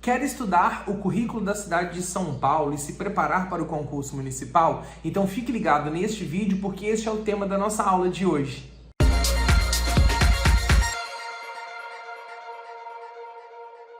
Quer estudar o currículo da cidade de São Paulo e se preparar para o concurso municipal? Então fique ligado neste vídeo porque este é o tema da nossa aula de hoje.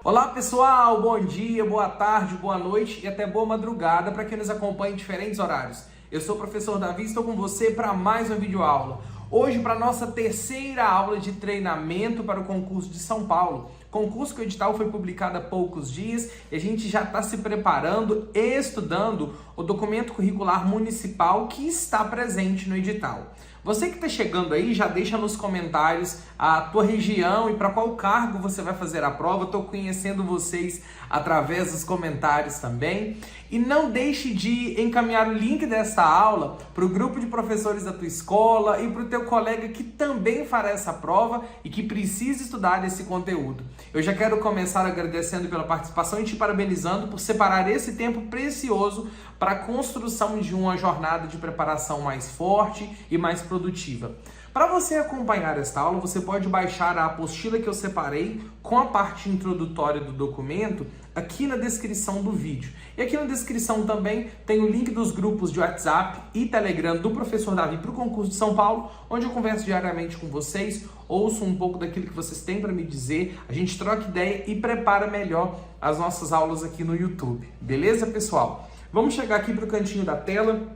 Olá pessoal, bom dia, boa tarde, boa noite e até boa madrugada para quem nos acompanha em diferentes horários. Eu sou o professor Davi e estou com você para mais uma videoaula. Hoje para a nossa terceira aula de treinamento para o concurso de São Paulo. Concurso que o edital foi publicado há poucos dias e a gente já está se preparando e estudando o documento curricular municipal que está presente no edital. Você que está chegando aí, já deixa nos comentários a tua região e para qual cargo você vai fazer a prova. Estou conhecendo vocês através dos comentários também. E não deixe de encaminhar o link dessa aula para o grupo de professores da tua escola e para o teu colega que também fará essa prova e que precisa estudar esse conteúdo. Eu já quero começar agradecendo pela participação e te parabenizando por separar esse tempo precioso para a construção de uma jornada de preparação mais forte e mais produtiva. Para você acompanhar esta aula, você pode baixar a apostila que eu separei com a parte introdutória do documento aqui na descrição do vídeo. E aqui na descrição também tem o link dos grupos de WhatsApp e Telegram do Professor Davi para o concurso de São Paulo, onde eu converso diariamente com vocês, ouço um pouco daquilo que vocês têm para me dizer, a gente troca ideia e prepara melhor as nossas aulas aqui no YouTube. Beleza, pessoal? Vamos chegar aqui para o cantinho da tela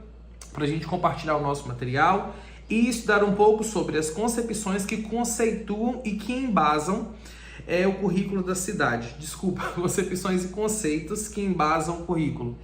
para a gente compartilhar o nosso material e estudar um pouco sobre as concepções que conceituam e que embasam o currículo da cidade. Desculpa, concepções e conceitos que embasam o currículo.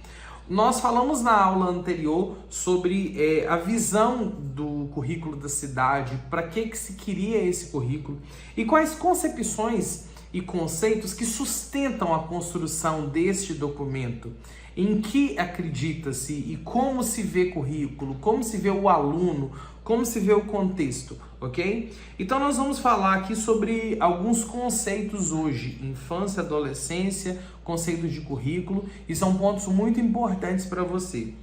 Nós falamos na aula anterior sobre a visão do currículo da cidade, para que se queria esse currículo e quais concepções e conceitos que sustentam a construção deste documento. Em que acredita-se e como se vê currículo, como se vê o aluno, como se vê o contexto, ok? Então nós vamos falar aqui sobre alguns conceitos hoje, infância, adolescência, conceitos de currículo, e são pontos muito importantes para você.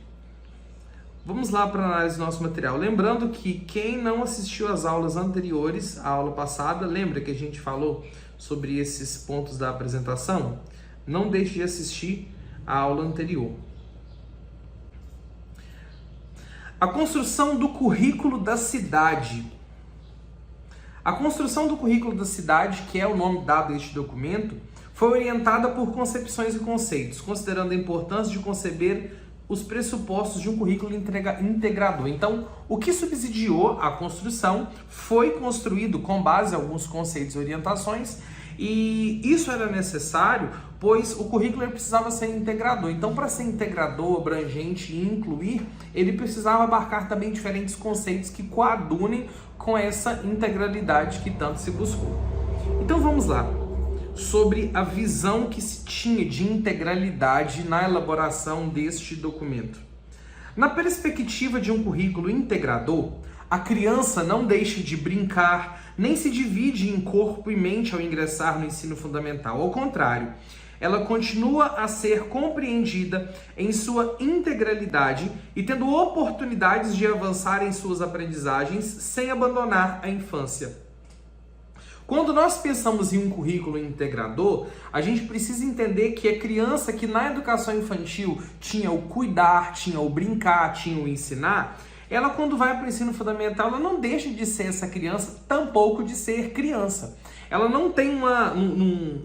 Vamos lá para a análise do nosso material. Lembrando que quem não assistiu às aulas anteriores, a aula passada, lembra que a gente falou sobre esses pontos da apresentação? Não deixe de assistir a aula anterior. A construção do currículo da cidade. A construção do currículo da cidade, que é o nome dado a este documento, foi orientada por concepções e conceitos, considerando a importância de conceber os pressupostos de um currículo integrador. Então, o que subsidiou a construção foi construído com base em alguns conceitos e orientações, e isso era necessário, pois o currículo precisava ser integrador. Então, para ser integrador, abrangente e incluir, ele precisava abarcar também diferentes conceitos que coadunem com essa integralidade que tanto se buscou. Então, vamos lá. Sobre a visão que se tinha de integralidade na elaboração deste documento. Na perspectiva de um currículo integrador, a criança não deixa de brincar, nem se divide em corpo e mente ao ingressar no ensino fundamental. Ao contrário, ela continua a ser compreendida em sua integralidade e tendo oportunidades de avançar em suas aprendizagens sem abandonar a infância. Quando nós pensamos em um currículo integrador, a gente precisa entender que a criança que na educação infantil tinha o cuidar, tinha o brincar, tinha o ensinar, ela quando vai para o ensino fundamental, ela não deixa de ser essa criança, tampouco de ser criança. Ela não tem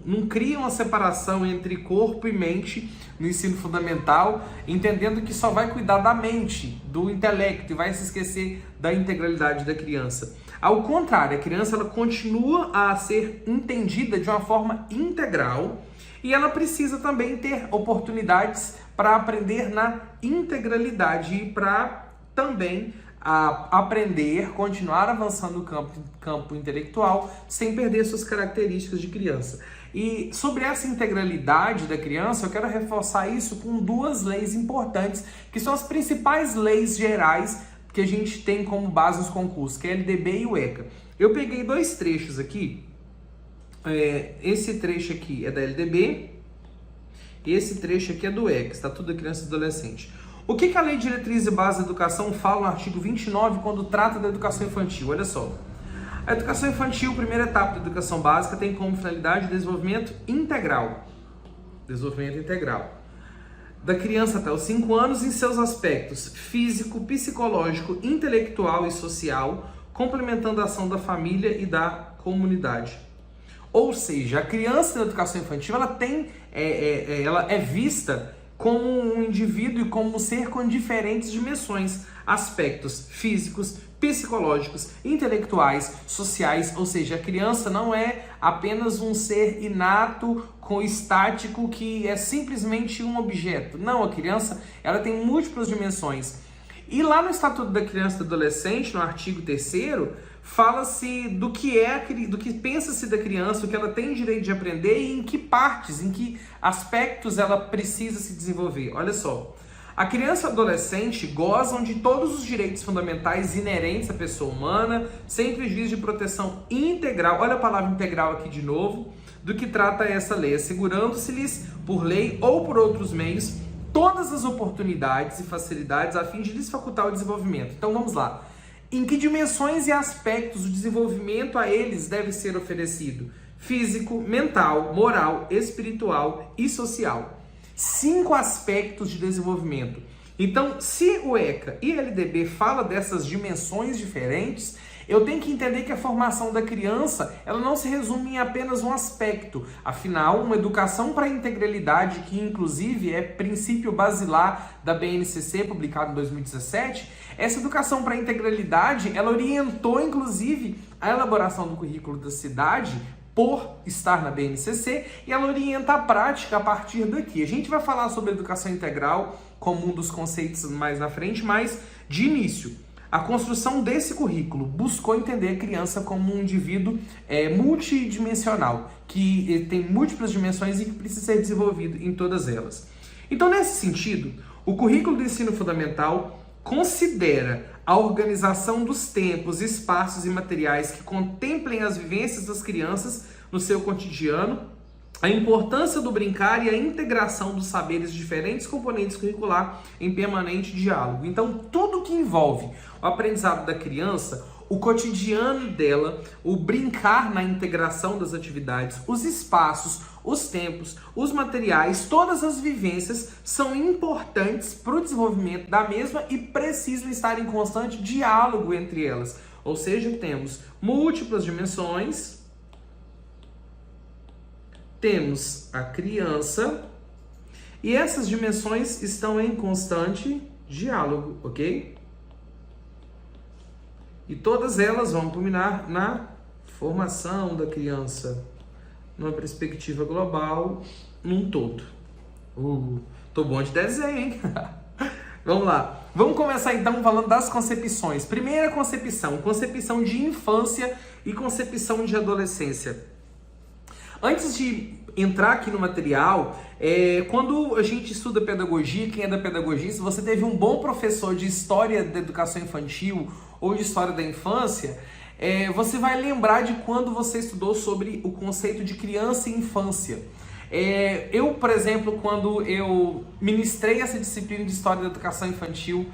não cria uma separação entre corpo e mente no ensino fundamental, entendendo que só vai cuidar da mente, do intelecto e vai se esquecer da integralidade da criança. Ao contrário, a criança ela continua a ser entendida de uma forma integral e ela precisa também ter oportunidades para aprender na integralidade e para também aprender, continuar avançando no campo intelectual sem perder suas características de criança. E sobre essa integralidade da criança, eu quero reforçar isso com duas leis importantes, que são as principais leis gerais que a gente tem como base nos concursos, que é a LDB e o ECA. Eu peguei dois trechos aqui, esse trecho aqui é da LDB e esse trecho aqui é do ECA, Estatuto da Criança e Adolescente. O que a Lei de Diretriz e Base da Educação fala no artigo 29 quando trata da educação infantil? Olha só. A educação infantil, primeira etapa da educação básica, tem como finalidade o desenvolvimento integral desenvolvimento integral da criança até os 5 anos em seus aspectos físico, psicológico, intelectual e social, complementando a ação da família e da comunidade. Ou seja, a criança na educação infantil ela é vista como um indivíduo e como um ser com diferentes dimensões, aspectos físicos, psicológicos, intelectuais, sociais, ou seja, a criança não é apenas um ser inato, estático, que é simplesmente um objeto. Não, a criança ela tem múltiplas dimensões. E lá no Estatuto da Criança e do Adolescente, no artigo 3º, fala-se do que pensa-se da criança, o que ela tem direito de aprender e em que partes, em que aspectos ela precisa se desenvolver. Olha só, a criança e o adolescente gozam de todos os direitos fundamentais inerentes à pessoa humana, sem prejuízo de proteção integral, olha a palavra integral aqui de novo, do que trata essa lei, assegurando-se-lhes, por lei ou por outros meios, todas as oportunidades e facilidades a fim de lhes facultar o desenvolvimento. Então vamos lá. Em que dimensões e aspectos o desenvolvimento a eles deve ser oferecido? Físico, mental, moral, espiritual e social. 5 aspectos de desenvolvimento. Então, se o ECA e LDB fala dessas dimensões diferentes, eu tenho que entender que a formação da criança ela não se resume em apenas um aspecto. Afinal, uma educação para a integralidade, que inclusive é princípio basilar da BNCC, publicado em 2017, essa educação para a integralidade, ela orientou inclusive a elaboração do currículo da cidade por estar na BNCC, e ela orienta a prática a partir daqui. A gente vai falar sobre educação integral como um dos conceitos mais na frente, mas de início, a construção desse currículo buscou entender a criança como um indivíduo multidimensional, que tem múltiplas dimensões e que precisa ser desenvolvido em todas elas. Então, nesse sentido, o currículo do ensino fundamental considera a organização dos tempos, espaços e materiais que contemplem as vivências das crianças no seu cotidiano, a importância do brincar e a integração dos saberes de diferentes componentes curricular em permanente diálogo. Então, tudo que envolve o aprendizado da criança, o cotidiano dela, o brincar na integração das atividades, os espaços, os tempos, os materiais, todas as vivências são importantes para o desenvolvimento da mesma e precisam estar em constante diálogo entre elas. Ou seja, temos múltiplas dimensões, temos a criança e essas dimensões estão em constante diálogo, ok? E todas elas vão culminar na formação da criança, numa perspectiva global, num todo. Tô bom de desenho, hein? Vamos lá. Vamos começar então falando das concepções. Primeira concepção, concepção de infância e concepção de adolescência. Antes de entrar aqui no material, quando a gente estuda pedagogia, quem é da pedagogia, se você teve um bom professor de história da educação infantil ou de história da infância, você vai lembrar de quando você estudou sobre o conceito de criança e infância. Eu, por exemplo, quando eu ministrei essa disciplina de história da educação infantil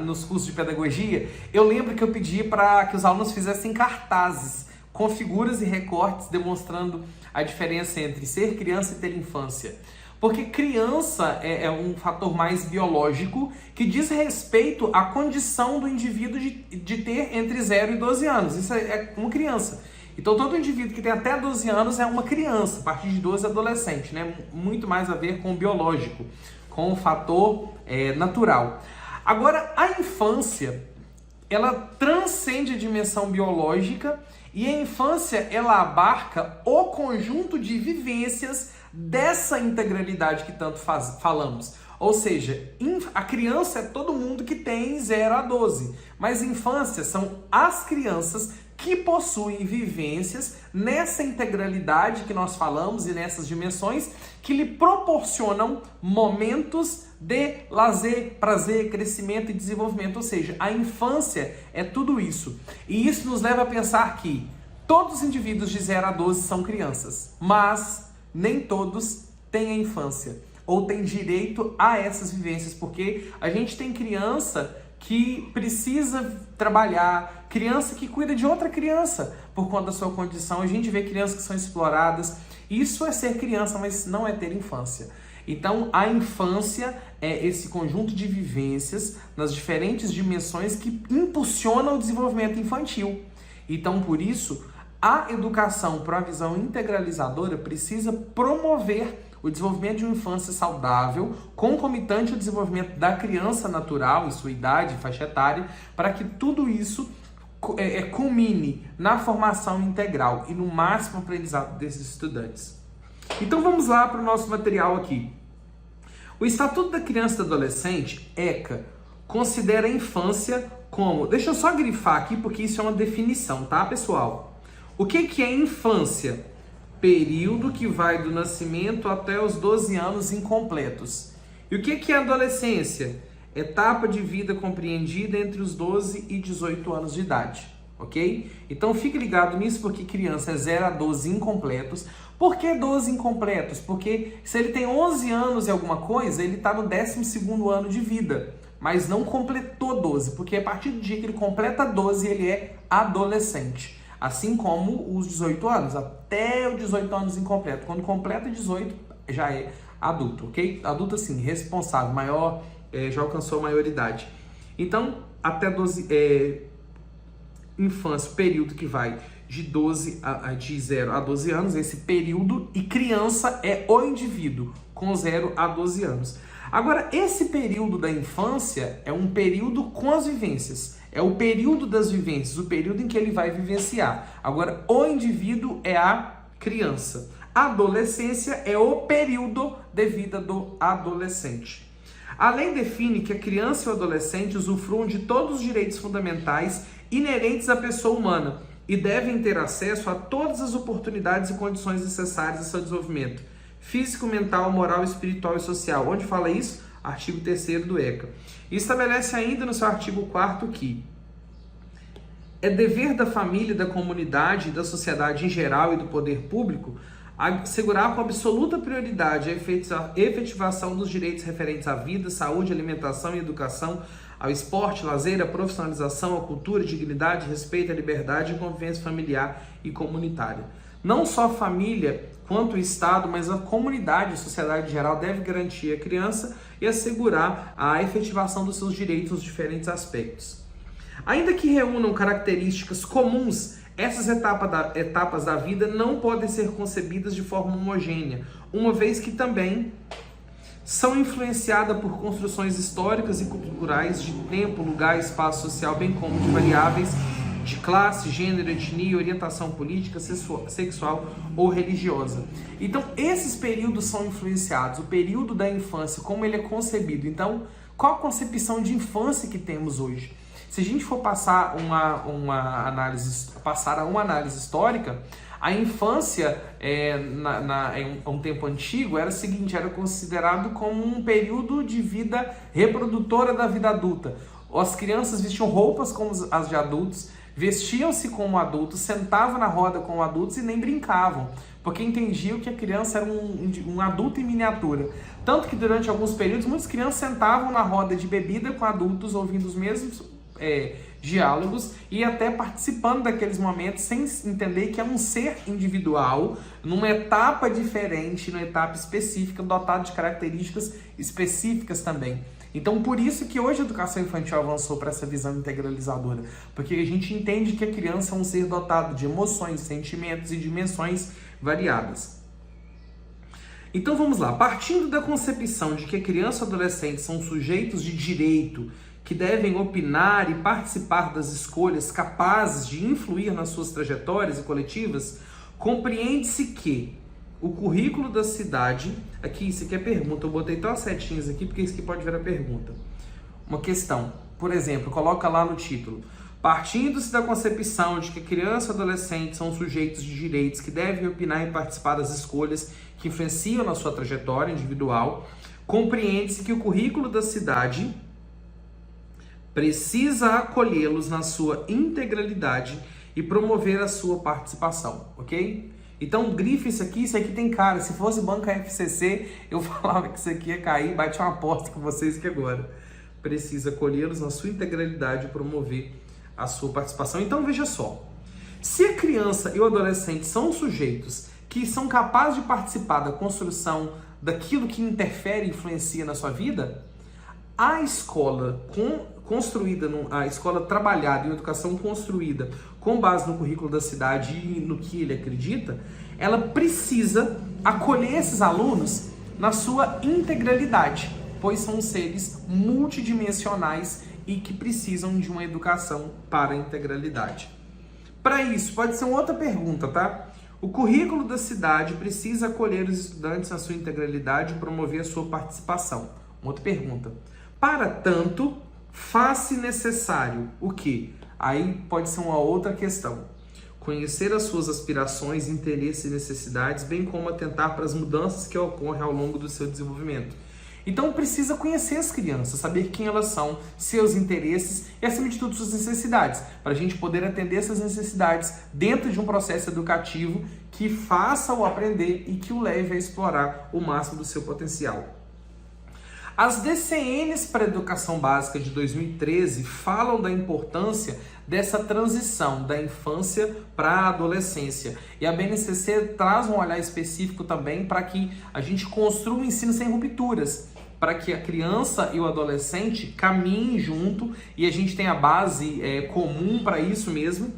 nos cursos de pedagogia, eu lembro que eu pedi para que os alunos fizessem cartazes com figuras e recortes demonstrando a diferença entre ser criança e ter infância. Porque criança é um fator mais biológico que diz respeito à condição do indivíduo de ter entre 0 e 12 anos. Isso é uma criança. Então todo indivíduo que tem até 12 anos é uma criança, a partir de 12 é adolescente, né? Muito mais a ver com o biológico, com o fator natural. Agora, a infância, ela transcende a dimensão biológica e a infância, ela abarca o conjunto de vivências dessa integralidade que tanto falamos. Ou seja, a criança é todo mundo que tem 0 a 12, mas infância são as crianças que possuem vivências nessa integralidade que nós falamos e nessas dimensões que lhe proporcionam momentos de lazer, prazer, crescimento e desenvolvimento. Ou seja, a infância é tudo isso. E isso nos leva a pensar que todos os indivíduos de 0 a 12 são crianças, mas nem todos têm a infância ou têm direito a essas vivências, porque a gente tem criança que precisa trabalhar, criança que cuida de outra criança por conta da sua condição. A gente vê crianças que são exploradas Isso é ser criança, mas não é ter infância. Então, a infância é esse conjunto de vivências nas diferentes dimensões que impulsiona o desenvolvimento infantil. Então, por isso, a educação para a visão integralizadora precisa promover o desenvolvimento de uma infância saudável, concomitante ao desenvolvimento da criança natural em sua idade, faixa etária, para que tudo isso culmine na formação integral e no máximo aprendizado desses estudantes. Então vamos lá para o nosso material aqui. O Estatuto da Criança e do Adolescente, ECA, considera a infância como... Deixa eu só grifar aqui porque isso é uma definição, tá, pessoal? O que é infância? Período que vai do nascimento até os 12 anos incompletos. E o que é adolescência? Etapa de vida compreendida entre os 12 e 18 anos de idade, ok? Então fique ligado nisso, porque criança é 0 a 12 incompletos. Por que 12 incompletos? Porque se ele tem 11 anos e alguma coisa, ele está no 12º ano de vida, mas não completou 12, porque a partir do dia que ele completa 12, ele é adolescente. Assim como os 18 anos, até os 18 anos incompleto. Quando completa 18, já é adulto, ok? Adulto assim, responsável, maior, já alcançou a maioridade. Então, até 12, infância, período que vai de 0 a 12 anos, esse período, e criança é o indivíduo, com 0 a 12 anos. Agora, esse período da infância é um período com as vivências. É o período das vivências, o período em que ele vai vivenciar. Agora, o indivíduo é a criança. A adolescência é o período de vida do adolescente. A lei define que a criança e o adolescente usufruam de todos os direitos fundamentais inerentes à pessoa humana e devem ter acesso a todas as oportunidades e condições necessárias ao seu desenvolvimento físico, mental, moral, espiritual e social. Onde fala isso? Artigo 3º do ECA. E estabelece ainda no seu artigo 4º que é dever da família, da comunidade, da sociedade em geral e do poder público assegurar com absoluta prioridade a efetivação dos direitos referentes à vida, saúde, alimentação e educação, ao esporte, lazer, à profissionalização, à cultura, dignidade, respeito à liberdade e convivência familiar e comunitária. Não só a família quanto o Estado, mas a comunidade, a sociedade em geral deve garantir a criança e assegurar a efetivação dos seus direitos nos diferentes aspectos. Ainda que reúnam características comuns, essas etapas da vida não podem ser concebidas de forma homogênea, uma vez que também são influenciadas por construções históricas e culturais de tempo, lugar, espaço social, bem como de variáveis de classe, gênero, etnia, orientação política, sexual ou religiosa. Então, esses períodos são influenciados. O período da infância, como ele é concebido. Então, qual a concepção de infância que temos hoje? Se a gente for passar uma análise histórica, a infância, em um tempo antigo, era o seguinte: era considerado como um período de vida reprodutora da vida adulta. As crianças vestiam roupas como as de adultos, vestiam-se como adultos, sentavam na roda como adultos e nem brincavam, porque entendiam que a criança era um adulto em miniatura. Tanto que durante alguns períodos, muitas crianças sentavam na roda de bebida com adultos, ouvindo os mesmos diálogos e até participando daqueles momentos sem entender que é um ser individual, numa etapa diferente, numa etapa específica, dotado de características específicas também. Então, por isso que hoje a educação infantil avançou para essa visão integralizadora, porque a gente entende que a criança é um ser dotado de emoções, sentimentos e dimensões variadas. Então vamos lá, partindo da concepção de que a criança e o adolescente são sujeitos de direito que devem opinar e participar das escolhas capazes de influir nas suas trajetórias e coletivas, compreende-se que o currículo da cidade, aqui isso aqui é pergunta, eu botei todas as setinhas aqui porque isso aqui pode virar pergunta. Uma questão, por exemplo, coloca lá no título: partindo-se da concepção de que criança e adolescente são sujeitos de direitos que devem opinar e participar das escolhas que influenciam na sua trajetória individual, compreende-se que o currículo da cidade precisa acolhê-los na sua integralidade e promover a sua participação, ok? Então, grife isso aqui tem cara. Se fosse banca FCC, eu falava que isso aqui ia cair, bate uma aposta com vocês que agora precisa acolhê-los na sua integralidade e promover a sua participação. Então, veja só, se a criança e o adolescente são sujeitos que são capazes de participar da construção daquilo que interfere e influencia na sua vida, a escola a escola trabalhada em educação construída com base no currículo da cidade e no que ele acredita, ela precisa acolher esses alunos na sua integralidade, pois são seres multidimensionais e que precisam de uma educação para a integralidade. Para isso, pode ser uma outra pergunta, tá? O currículo da cidade precisa acolher os estudantes na sua integralidade e promover a sua participação. Uma outra pergunta. Para tanto, faz-se necessário o quê? Aí pode ser uma outra questão. Conhecer as suas aspirações, interesses e necessidades, bem como atentar para as mudanças que ocorrem ao longo do seu desenvolvimento. Então precisa conhecer as crianças, saber quem elas são, seus interesses e, acima de tudo, suas necessidades, para a gente poder atender essas necessidades dentro de um processo educativo que faça-o aprender e que o leve a explorar o máximo do seu potencial. As DCNs para a Educação Básica de 2013 falam da importância dessa transição da infância para a adolescência. E a BNCC traz um olhar específico também para que a gente construa um ensino sem rupturas, para que a criança e o adolescente caminhem junto e a gente tenha a base comum para isso mesmo.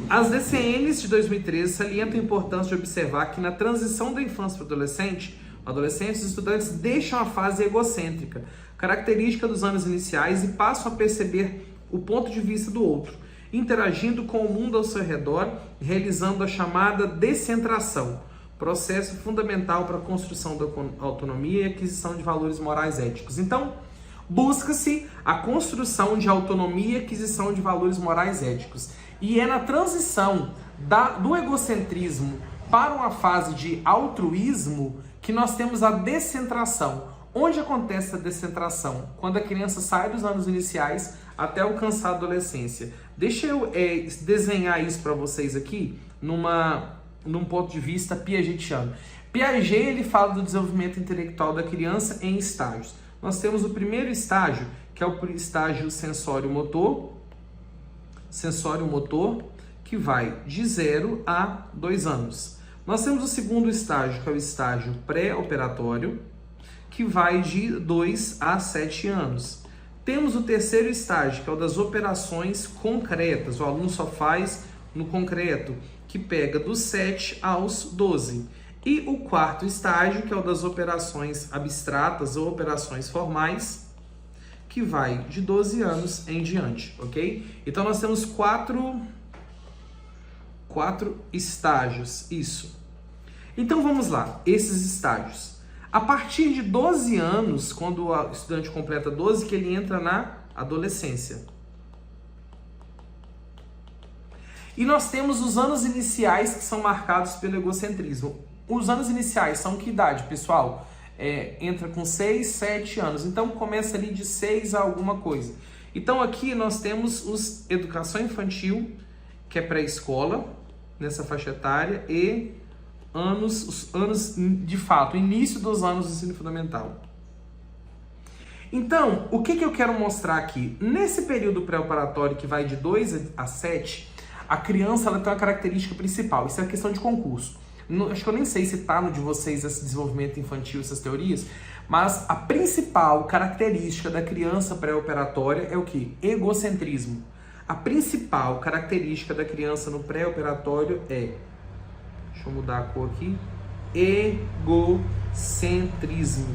As DCNs de 2013 salientam a importância de observar que na transição da infância para o adolescente, adolescentes e estudantes deixam a fase egocêntrica, característica dos anos iniciais, e passam a perceber o ponto de vista do outro, interagindo com o mundo ao seu redor, realizando a chamada descentração, processo fundamental para a construção da autonomia e aquisição de valores morais éticos. Então, busca-se a construção de autonomia e aquisição de valores morais éticos. E é na transição do egocentrismo para uma fase de altruísmo que nós temos a descentração. Onde acontece a descentração? Quando a criança sai dos anos iniciais até alcançar a adolescência. Deixa eu desenhar isso para vocês aqui num ponto de vista piagetiano. Piaget, ele fala do desenvolvimento intelectual da criança em estágios. Nós temos o primeiro estágio, que é o estágio sensório-motor, que vai de 0 a 2 anos. Nós temos o segundo estágio, que é o estágio pré-operatório, que vai de 2 a 7 anos. Temos o terceiro estágio, que é o das operações concretas. O aluno só faz no concreto, que pega dos 7 aos 12. E o quarto estágio, que é o das operações abstratas ou operações formais, que vai de 12 anos em diante, ok? Então nós temos quatro estágios, isso. Então vamos lá, esses estágios. A partir de 12 anos, quando o estudante completa 12, que ele entra na adolescência. E nós temos os anos iniciais, que são marcados pelo egocentrismo. Os anos iniciais são que idade, pessoal? Entra com 6, 7 anos. Então começa ali de 6 a alguma coisa. Então aqui nós temos os educação infantil, que é pré-escola, nessa faixa etária, e os anos de fato, início dos anos do ensino fundamental. Então, o que eu quero mostrar aqui? Nesse período pré-operatório, que vai de 2 a 7, a criança ela tem uma característica principal. Isso é questão de concurso. Acho que eu nem sei se está no de vocês esse desenvolvimento infantil, essas teorias, mas a principal característica da criança pré-operatória é o quê? Egocentrismo. A principal característica da criança no pré-operatório é, deixa eu mudar a cor aqui, egocentrismo.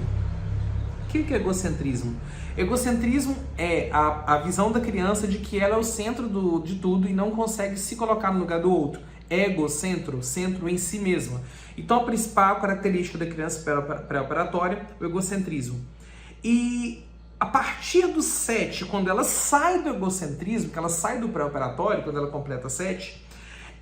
O que é egocentrismo? Egocentrismo é a visão da criança de que ela é o centro de tudo e não consegue se colocar no lugar do outro. Egocentro, centro em si mesma. Então a principal característica da criança pré-operatória é o egocentrismo. E a partir do 7, quando ela sai do egocentrismo, que ela sai do pré-operatório, quando ela completa 7,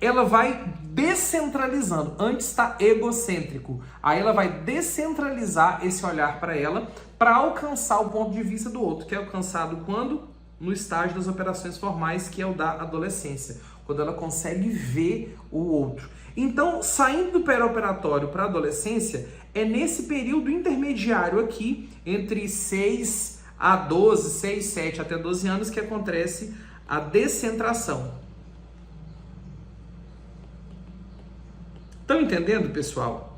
ela vai descentralizando. Antes está egocêntrico. Aí ela vai descentralizar esse olhar para ela para alcançar o ponto de vista do outro, que é alcançado quando? No estágio das operações formais, que é o da adolescência, quando ela consegue ver o outro. Então, saindo do pré-operatório para a adolescência, é nesse período intermediário aqui, entre 6 a 12, 6, 7 até 12 anos, que acontece a descentração. Estão entendendo, pessoal?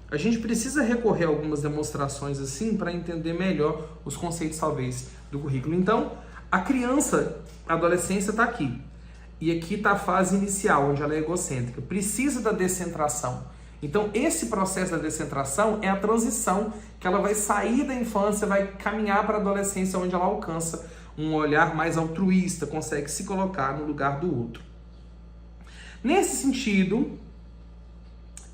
A gente precisa recorrer a algumas demonstrações assim para entender melhor os conceitos, talvez, do currículo. Então, a criança, a adolescência está aqui. E aqui está a fase inicial, onde ela é egocêntrica. Precisa da descentração. Então, esse processo da descentração é a transição que ela vai sair da infância, vai caminhar para a adolescência, onde ela alcança um olhar mais altruísta, consegue se colocar no lugar do outro. Nesse sentido,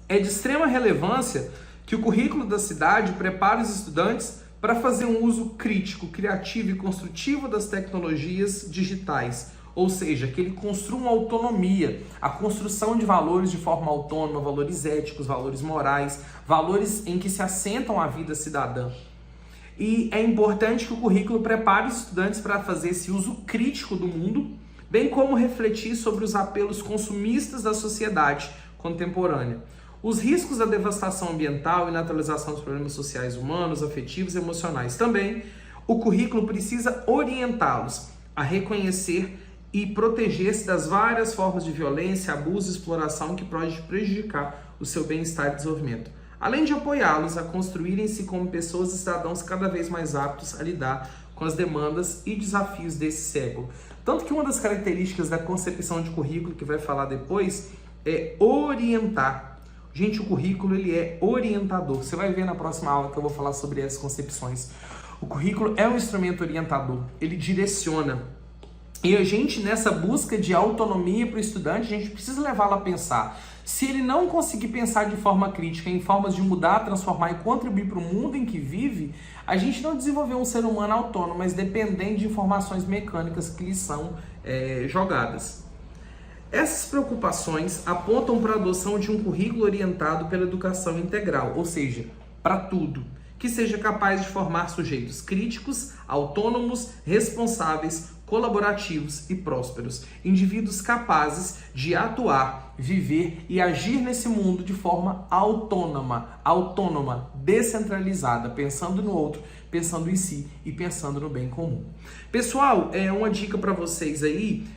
é de extrema relevância que o currículo da cidade prepare os estudantes para fazer um uso crítico, criativo e construtivo das tecnologias digitais. Ou seja, que ele construa uma autonomia, a construção de valores de forma autônoma, valores éticos, valores morais, valores em que se assentam a vida cidadã. E é importante que o currículo prepare os estudantes para fazer esse uso crítico do mundo, bem como refletir sobre os apelos consumistas da sociedade contemporânea. Os riscos da devastação ambiental e naturalização dos problemas sociais humanos, afetivos e emocionais. Também, o currículo precisa orientá-los a reconhecer e proteger-se das várias formas de violência, abuso e exploração que pode prejudicar o seu bem-estar e desenvolvimento, além de apoiá-los a construírem-se como pessoas e cidadãos cada vez mais aptos a lidar com as demandas e desafios desse século. Tanto que uma das características da concepção de currículo, que vai falar depois, é orientar. Gente, o currículo ele é orientador. Você vai ver na próxima aula que eu vou falar sobre essas concepções. O currículo é um instrumento orientador, ele direciona. E a gente, nessa busca de autonomia para o estudante, a gente precisa levá-lo a pensar. Se ele não conseguir pensar de forma crítica, em formas de mudar, transformar e contribuir para o mundo em que vive, a gente não desenvolveu um ser humano autônomo, mas dependente de informações mecânicas que lhe são jogadas. Essas preocupações apontam para a adoção de um currículo orientado pela educação integral, ou seja, para tudo, que seja capaz de formar sujeitos críticos, autônomos, responsáveis, colaborativos e prósperos, indivíduos capazes de atuar, viver e agir nesse mundo de forma autônoma, descentralizada, pensando no outro, pensando em si e pensando no bem comum. Pessoal, uma dica para vocês aí,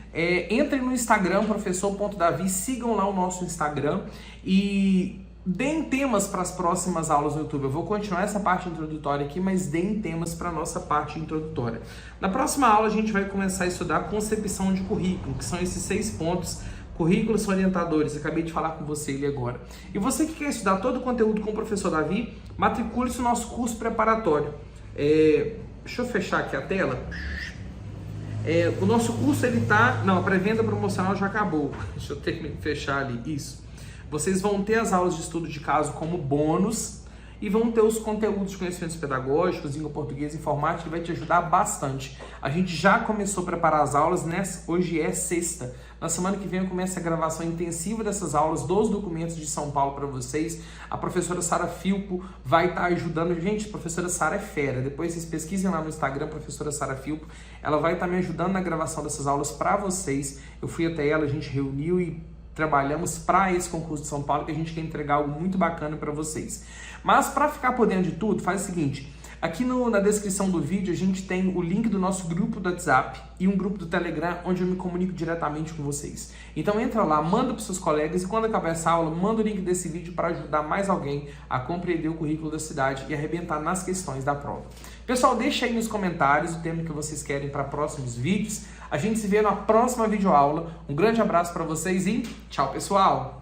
entrem no Instagram, professor.davi, sigam lá o nosso Instagram e deem temas para as próximas aulas no YouTube. Eu vou continuar essa parte introdutória aqui, mas deem temas para a nossa parte introdutória. Na próxima aula a gente vai começar a estudar a concepção de currículo, que são esses 6 pontos. Currículos orientadores, acabei de falar com você ele agora. E você que quer estudar todo o conteúdo com o professor Davi, matricule-se no nosso curso preparatório. Deixa eu fechar aqui a tela. O nosso curso, ele tá... Não, a pré-venda promocional já acabou. Deixa eu fechar ali, isso. Vocês vão ter as aulas de estudo de caso como bônus e vão ter os conteúdos de conhecimentos pedagógicos, língua portuguesa, informática, que vai te ajudar bastante. A gente já começou a preparar as aulas, hoje é sexta. Na semana que vem eu começo a gravação intensiva dessas aulas, dos documentos de São Paulo para vocês. A professora Sara Filpo vai estar ajudando. Gente, a professora Sara é fera. Depois vocês pesquisem lá no Instagram, professora Sara Filpo. Ela vai estar me ajudando na gravação dessas aulas para vocês. Eu fui até ela, a gente reuniu e trabalhamos para esse concurso de São Paulo, que a gente quer entregar algo muito bacana para vocês. Mas para ficar por dentro de tudo, faz o seguinte, aqui na descrição do vídeo a gente tem o link do nosso grupo do WhatsApp e um grupo do Telegram, onde eu me comunico diretamente com vocês. Então entra lá, manda para os seus colegas e quando acabar essa aula, manda o link desse vídeo para ajudar mais alguém a compreender o currículo da cidade e arrebentar nas questões da prova. Pessoal, deixa aí nos comentários o tema que vocês querem para próximos vídeos. A gente se vê na próxima videoaula. Um grande abraço para vocês e tchau, pessoal!